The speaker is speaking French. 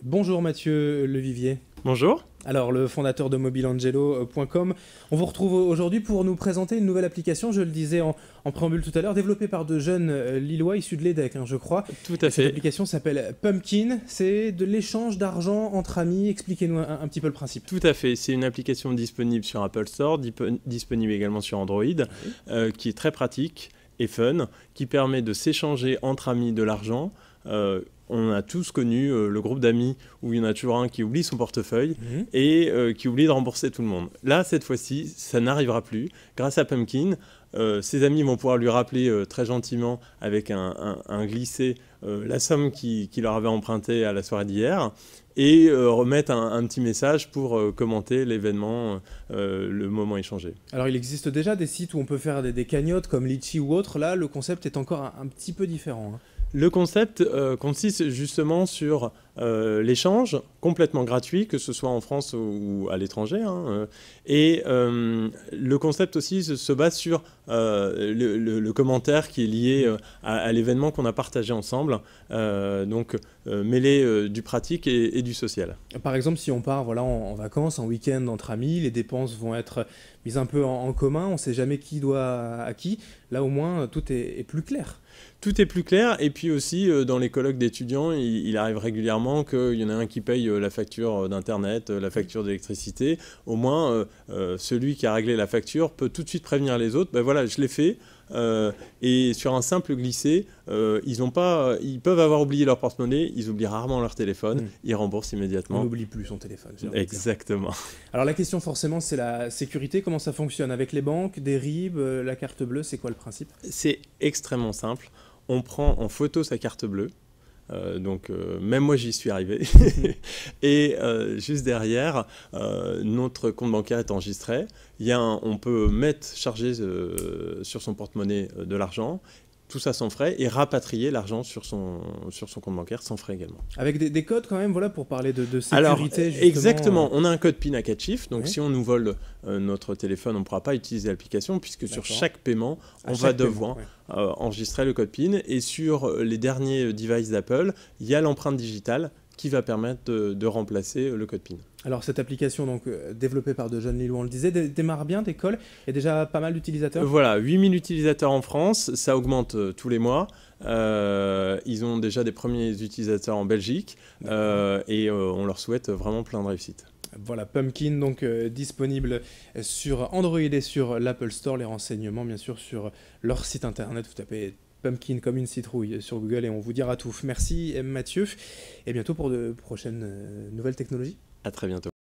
Bonjour Mathieu Levivier. Bonjour. Alors, le fondateur de mobileangelo.com, on vous retrouve aujourd'hui pour nous présenter une nouvelle application, je le disais en préambule tout à l'heure, développée par de jeunes Lillois issus de l'EDEC, je crois. Tout à fait. Cette application s'appelle Pumpkin, c'est de l'échange d'argent entre amis. Expliquez-nous un petit peu le principe. Tout à fait, c'est une application disponible sur Apple Store, disponible également sur Android, qui est très pratique et fun, qui permet de s'échanger entre amis de l'argent. On a tous connu le groupe d'amis où il y en a toujours un qui oublie son portefeuille et qui oublie de rembourser tout le monde. Là, cette fois-ci, ça n'arrivera plus. Grâce à Pumpkin, ses amis vont pouvoir lui rappeler très gentiment avec un glissé la somme qu'il leur avait empruntée à la soirée d'hier et remettre un petit message pour commenter l'événement, le moment échangé. Alors, il existe déjà des sites où on peut faire des cagnottes comme Litchi ou autre. Là, le concept est encore un petit peu différent. Le concept consiste justement sur l'échange complètement gratuit, que ce soit en France ou à l'étranger. Et le concept aussi se base sur le commentaire qui est lié à l'événement qu'on a partagé ensemble. Donc mêler du pratique et du social. Par exemple, si on part en vacances, en week-end entre amis, les dépenses vont être mises un peu en commun. On ne sait jamais qui doit à qui. Là, au moins, tout est plus clair. Tout est plus clair, et puis aussi dans les colloques d'étudiants, il arrive régulièrement qu'il y en a un qui paye la facture d'internet, la facture d'électricité. Au moins, celui qui a réglé la facture peut tout de suite prévenir les autres. Ben voilà, je l'ai fait. Et sur un simple glissé, ils peuvent avoir oublié leur porte-monnaie, ils oublient rarement leur téléphone, ils remboursent immédiatement. On n'oublie plus son téléphone. Exactement. Alors la question forcément, c'est la sécurité. Comment ça fonctionne avec les banques, des RIB, la carte bleue? C'est quoi le principe? C'est extrêmement simple. On prend en photo sa carte bleue. Même moi j'y suis arrivé et juste derrière notre compte bancaire est enregistré. On peut charger sur son porte-monnaie de l'argent, tout ça sans frais, et rapatrier l'argent sur son compte bancaire sans frais également. Avec des codes quand même, pour parler de sécurité. Alors, justement. exactement, on a un code PIN à 4 chiffres, donc si on nous vole notre téléphone, on ne pourra pas utiliser l'application, puisque sur chaque paiement, on va devoir enregistrer le code PIN, et sur les derniers devices d'Apple, il y a l'empreinte digitale qui va permettre de remplacer le code PIN. Alors cette application développée par de jeunes Lillois, on le disait, démarre bien, décolle, il y a déjà pas mal d'utilisateurs. Voilà, 8000 utilisateurs en France, ça augmente tous les mois. Ils ont déjà des premiers utilisateurs en Belgique et on leur souhaite vraiment plein de réussite. Voilà, Pumpkin, disponible sur Android et sur l'Apple Store. Les renseignements, bien sûr, sur leur site internet. Vous tapez Pumpkin comme une citrouille sur Google et on vous dira tout. Merci Mathieu, et bientôt pour de prochaines nouvelles technologies. À très bientôt.